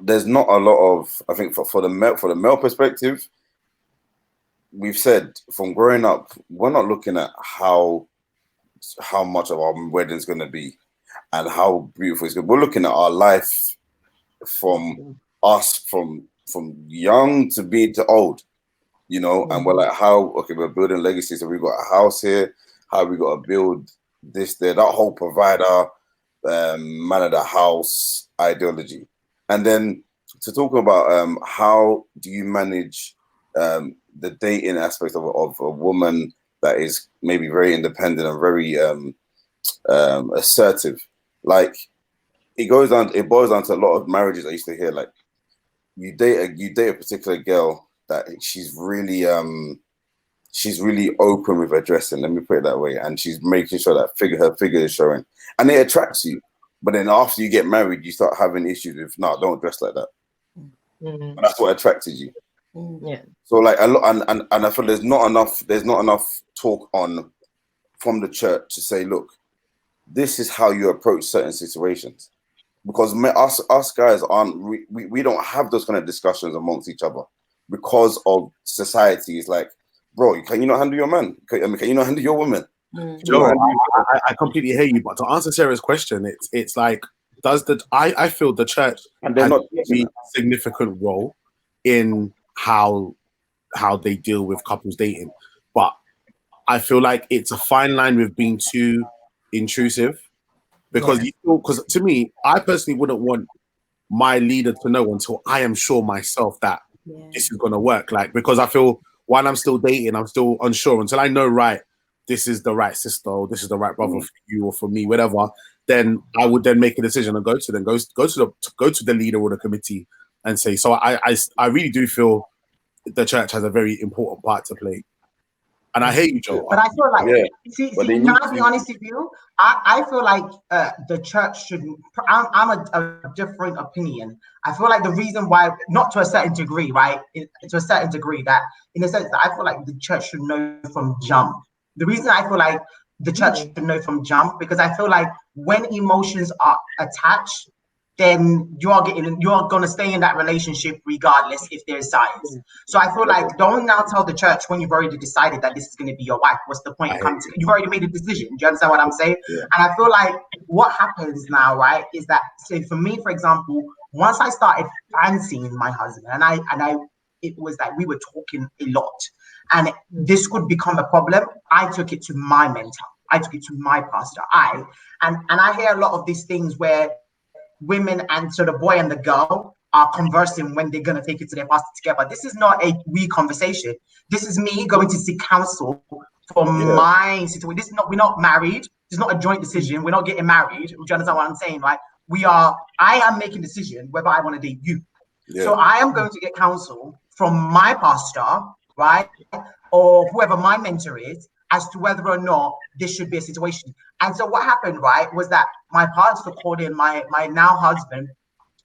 there's not a lot of, I think for the male perspective, we've said from growing up, we're not looking at how much of our wedding's gonna be and how beautiful it's gonna be. We're looking at our life from young to being to old, you know, and we're like, we're building legacy. So we've got a house here, how we got to build this, there, that whole provider, man of the house ideology. And then to talk about how do you manage the dating aspect of a woman that is maybe very independent and very assertive. Like it boils down to a lot of marriages I used to hear, like you date a particular girl that she's really open with her dressing, let me put it that way, and she's making sure that her figure is showing, and it attracts you. But then after you get married, you start having issues with, no, don't dress like that. Mm-hmm. But that's what attracted you. Yeah. So like a lot, and I feel there's not enough talk on from the church to say, look, this is how you approach certain situations, because us guys we don't have those kind of discussions amongst each other because of society. It's like, bro, can you not handle your man? Can you not handle your woman? I completely hear you, but to answer Sarah's question, it's like, I feel the church and they're has not a significant role in how they deal with couples dating, but I feel like it's a fine line with being too intrusive, because because to me, I personally wouldn't want my leader to know until I am sure myself that this is going to work. Like, because I feel while I'm still dating, I'm still unsure until I know, right, this is the right sister, or this is the right brother for you or for me, whatever. Then I would then make a decision and go to the leader or the committee and say. So I really do feel the church has a very important part to play. And I hear you, Joe. But I feel like, can I be honest with you? I feel like the church shouldn't. I'm a different opinion. I feel like the reason why, not to a certain degree, right? To a certain degree, that in a sense that I feel like the church should know from jump. The reason I feel like the church should know from jump, because I feel like when emotions are attached, then you are going to stay in that relationship regardless if there's science. So I feel like, don't now tell the church when you've already decided that this is going to be your wife. What's the point in coming to? You've already made a decision. Do you understand what I'm saying? Yeah. And I feel like what happens now, right, is that, say for me, for example, once I started fancying my husband, and it was like we were talking a lot, and this could become a problem. I took it to my mentor. I took it to my pastor. And I hear a lot of these things where women, and so the boy and the girl are conversing when they're going to take it to their pastor together. This is not a we conversation. This is me going to seek counsel for my situation. This is not, we're not married. It's not a joint decision. We're not getting married. Do you understand what I'm saying, right? I am making a decision whether I want to date you. Yeah. So I am going to get counsel from my pastor, right? Or whoever my mentor is, as to whether or not this should be a situation. And so what happened, right, was that my pastor called in my now husband,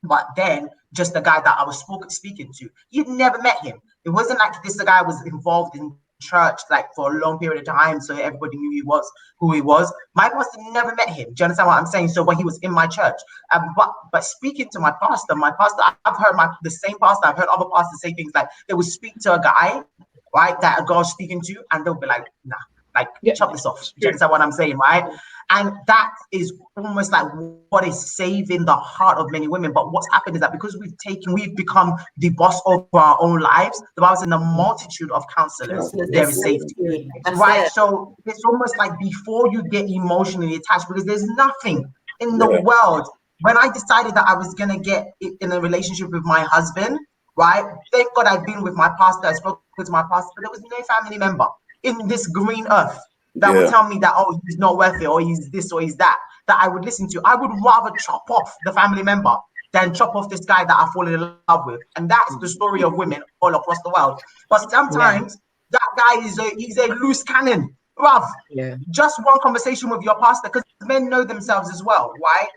but then just the guy that I was speaking to. He'd never met him. It wasn't like this guy was involved in church like for a long period of time, so everybody knew who he was. My pastor never met him. Do you understand what I'm saying? So when he was in my church, but speaking to my pastor, I've heard the same pastor, I've heard other pastors say things like they would speak to a guy, right, that a girl's speaking to, and they'll be like, nah, Like, chop this off. Do you understand what I'm saying, right? And that is almost like what is saving the heart of many women. But what's happened is that because we've become the boss of our own lives, the Bible says in the multitude of counselors, there is safety. Right? So it's almost like before you get emotionally attached, because there's nothing in the world. When I decided that I was going to get in a relationship with my husband, right? Thank God I've been with my pastor. I spoke with my pastor, but there was no family member in this green earth that would tell me that, oh, he's not worth it, or he's this, or he's that I would listen to. I would rather chop off the family member than chop off this guy that I fall in love with. And that's the story of women all across the world. But sometimes that guy he's a loose cannon. Bruv, just one conversation with your pastor, because men know themselves as well, right?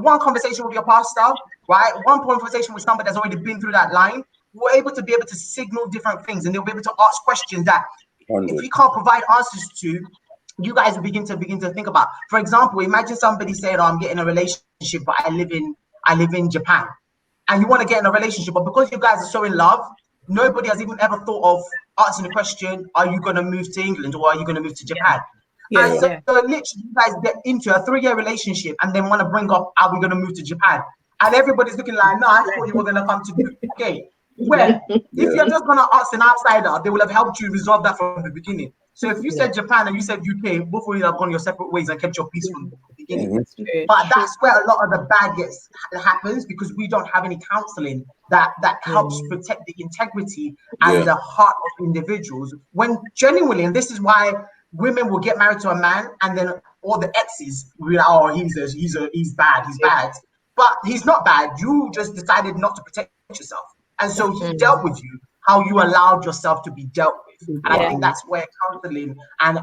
One conversation with your pastor, right? One conversation with somebody that's already been through that line, we're able to signal different things, and they'll be able to ask questions that if you can't provide answers to, you guys will begin to think about. For example, imagine somebody saying, "Oh, I'm getting a relationship, but I live in Japan," and you want to get in a relationship, but because you guys are so in love, nobody has even ever thought of asking the question, "Are you going to move to England, or are you going to move to Japan?" And so literally, you guys get into a 3-year relationship, and then want to bring up, "Are we going to move to Japan?" And everybody's looking like, "No, I thought you were going to come to the UK." Where if you're just going to ask an outsider, they will have helped you resolve that from the beginning. So if you said Japan and you said UK, both of you have gone your separate ways and kept your peace from the beginning. But that's where a lot of the bad happens, because we don't have any counseling that helps protect the integrity and the heart of individuals. When genuinely, and this is why women will get married to a man, and then all the exes will be like, "Oh, he's bad, he's bad." But he's not bad. You just decided not to protect yourself. And so he dealt with you how you allowed yourself to be dealt with. And I think that's where counseling and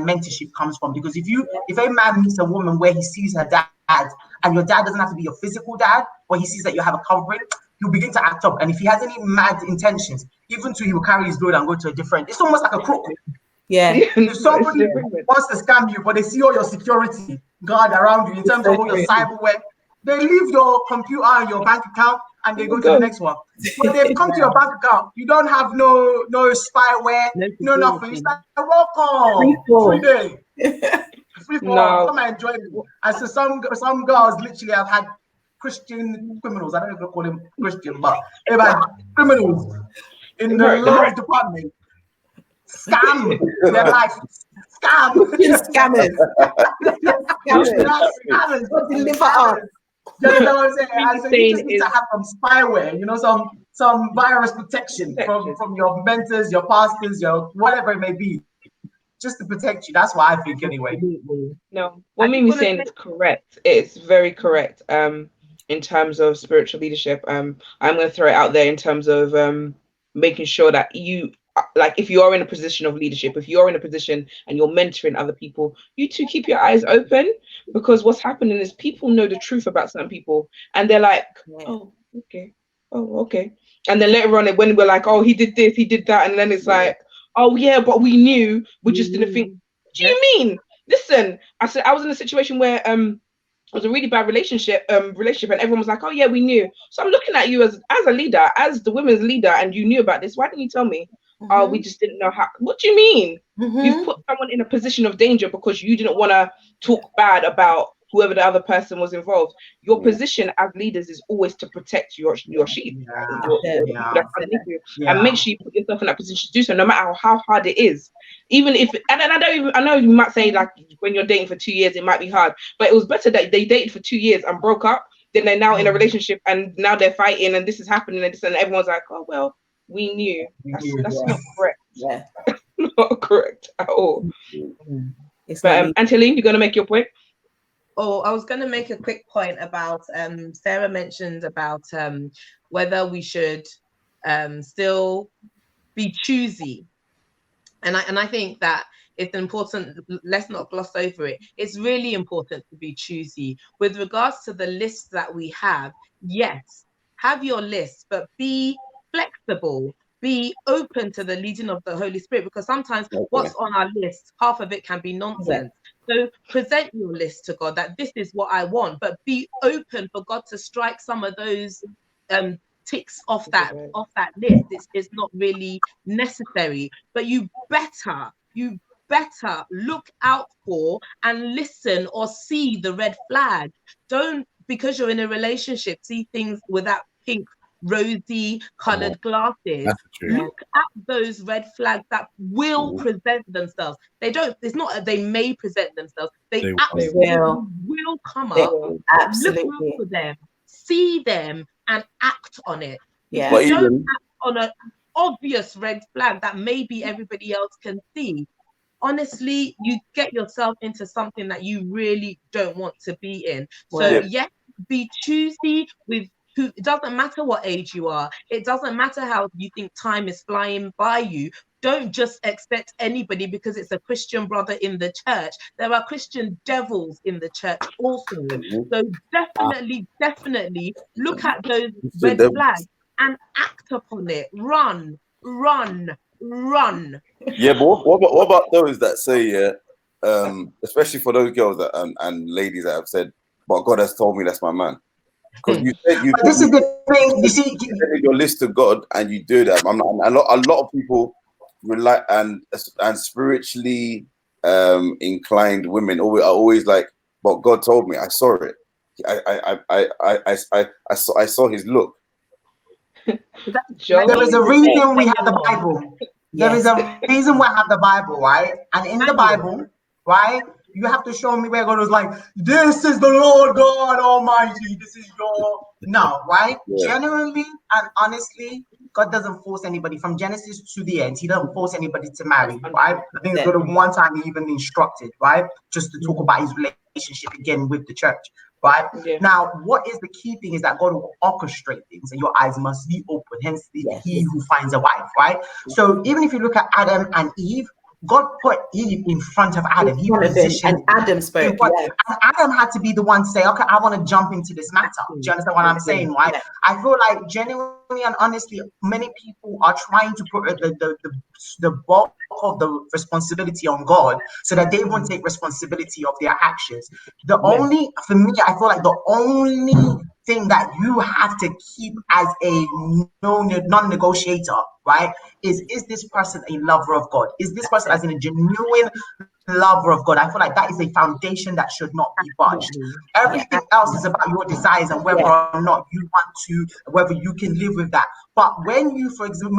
mentorship comes from. Because if a man meets a woman where he sees her dad, and your dad doesn't have to be your physical dad, but he sees that you have a covering, he'll begin to act up. And if he has any mad intentions, even he will carry his load and go to a different, it's almost like a crook. If somebody wants to scam you, but they see all your security guard around you in terms of all your cyberware, they leave your computer and your bank account and they go to the next one. But they've come to your bank account. You don't have no spyware, no nothing. It's like, welcome, 3 day. Free for all. Come and enjoy it. And so some girls literally have had Christian criminals. I don't even call them Christian, but they've had criminals in the love department scam their life. Scammers. Scammers. Deliver us. You know what I'm saying? And so you just need to have some spyware, some virus protection from your mentors, your pastors, your whatever it may be, just to protect you. That's what I think anyway. No, what Mimi's saying is correct. It's very correct. In terms of spiritual leadership, I'm going to throw it out there in terms of making sure that you, like, if you are in a position of leadership, if you're in a position and you're mentoring other people, you too keep your eyes open, because what's happening is people know the truth about some people and they're like, oh, okay. And then later on, when we're like, oh, he did this, he did that. And then it's like, oh yeah, but we knew, we just didn't think. What do you mean? Listen, I said, I was in a situation where, it was a really bad relationship, and everyone was like, oh yeah, we knew. So I'm looking at you as a leader, as the women's leader, and you knew about this. Why didn't you tell me? Oh, we just didn't know how. What do you mean? You've put someone in a position of danger because you didn't want to talk bad about whoever the other person was involved. Your position as leaders is always to protect your sheep, your people that's underneath you, and make sure you put yourself in that position to do so, no matter how hard it is. Even if, and I know you might say, like, when you're dating for 2 years, it might be hard, but it was better that they dated for 2 years and broke up than they're now in a relationship and now they're fighting and this is happening and this, and everyone's like, oh well, we knew. That's not correct. Not correct at all. But Anteline, you're gonna make your point? Oh, I was going to make a quick point about Sarah mentioned about whether we should still be choosy, and I think that it's important. Let's not gloss over it. It's really important to be choosy with regards to the list that we have. Yes, have your list, but be flexible. Be open to the leading of the Holy Spirit, because sometimes what's on our list, half of it can be nonsense. So present your list to God that this is what I want, but be open for God to strike some of those ticks off that list. It's not really necessary, but you better better look out for and listen or see the red flag. Don't, because you're in a relationship, see things with that pink, rosy colored glasses. That's true. Look at those red flags that will present themselves. They don't, it's not that they may present themselves, they absolutely will come up. Absolutely. Look out for them, see them, and act on it. Yeah. If you don't act on an obvious red flag that maybe everybody else can see, honestly, you get yourself into something that you really don't want to be in. So yes, be choosy with who. It doesn't matter what age you are. It doesn't matter how you think time is flying by you. Don't just accept anybody because it's a Christian brother in the church. There are Christian devils in the church also. So definitely look at those red flags and act upon it. Run. Yeah, but what about those that say, especially for those girls that and ladies that have said, "But God has told me that's my man." Because you said But this is the thing. You see, your list to God and you do that. A lot of people rely and spiritually inclined women are always like, "But God told me. I saw it. I saw his look." There is a reason we have the Bible. There is a reason we have the Bible, right? And in the Bible, right, you have to show me where God was like, "This is the Lord God Almighty. This is your..." No, right? Generally and honestly, God doesn't force anybody from Genesis to the end. He doesn't force anybody to marry, right? I think it's the one time he even instructed, right? Just to talk about his relationship again with the church. Right now, what is the key thing is that God will orchestrate things, and your eyes must be open. Hence, he who finds a wife, right? So, even if you look at Adam and Eve, God put Eve in front of Adam. He positioned, and Adam spoke. And Adam had to be the one to say, "Okay, I want to jump into this matter." Do you understand what I'm saying, right? I feel like genuinely and honestly, many people are trying to put the bulk of the responsibility on God so that they won't take responsibility of their actions. For me, I feel like the only thing that you have to keep as a non-negotiator, right, is this person a lover of God? Is this person as in a genuine lover of God? I feel like that is a foundation that should not be budged. Everything else is about your desires and whether or not you want to, whether you can live with that. But when you, for example,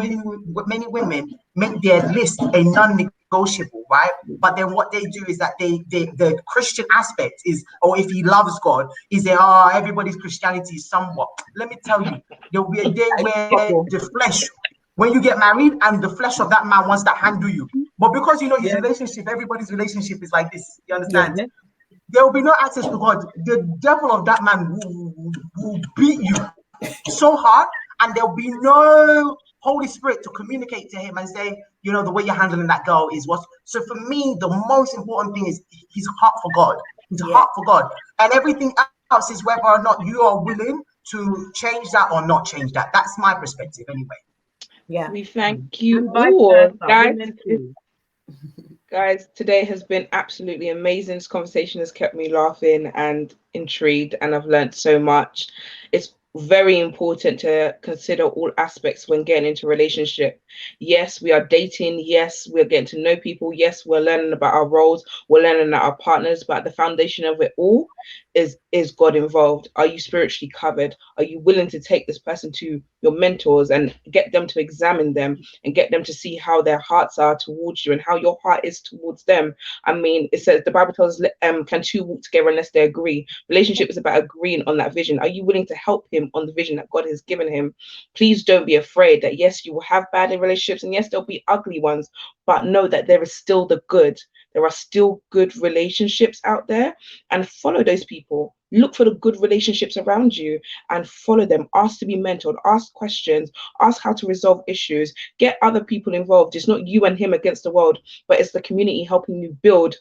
many women make their list a non-negotiable, right? But then what they do is that the Christian aspect is, or if he loves God, is that everybody's Christianity is somewhat. Let me tell you, there will be a day where the flesh, when you get married and the flesh of that man wants to handle you. But because you know his relationship, everybody's relationship is like this. You understand? There will be no access to God. The devil of that man will beat you so hard, and there'll be no Holy Spirit to communicate to him and say, you know, the way you're handling that girl is what. So for me, the most important thing is his heart for God. His heart for God. And everything else is whether or not you are willing to change that or not change that. That's my perspective anyway. Yeah. We thank you all, guys. Guys, today has been absolutely amazing. This conversation has kept me laughing and intrigued, and I've learned so much. It's very important to consider all aspects when getting into a relationship. Yes, we are dating. Yes, we're getting to know people. Yes, we're learning about our roles. We're learning about our partners. But at the foundation of it all is God involved. Are you spiritually covered? Are you willing to take this person to your mentors and get them to examine them and get them to see how their hearts are towards you and how your heart is towards them? I mean, it says, the Bible tells us, can two walk together unless they agree? Relationship is about agreeing on that vision. Are you willing to help him on the vision that God has given him? Please don't be afraid that yes, you will have bad relationships and yes, there'll be ugly ones, but know that there is still the good. There are still good relationships out there, and follow those people. Look for the good relationships around you and follow them. Ask to be mentored, ask questions, ask how to resolve issues, get other people involved. It's not you and him against the world, but it's the community helping you build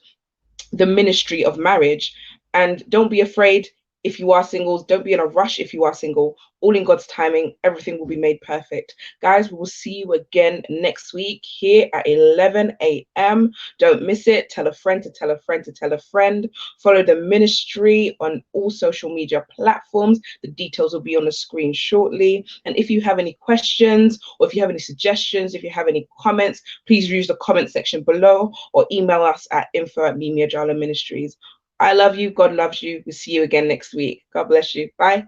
the ministry of marriage. And don't be afraid. If you are singles, don't be in a rush. If you are single, all in God's timing, everything will be made perfect. Guys, we will see you again next week here at 11 a.m. Don't miss it. Tell a friend to tell a friend to tell a friend. Follow the ministry on all social media platforms. The details will be on the screen shortly. And if you have any questions, or if you have any suggestions, if you have any comments, please use the comment section below or email us at info@mimiajala Ministries. I love you. God loves you. We'll see you again next week. God bless you. Bye.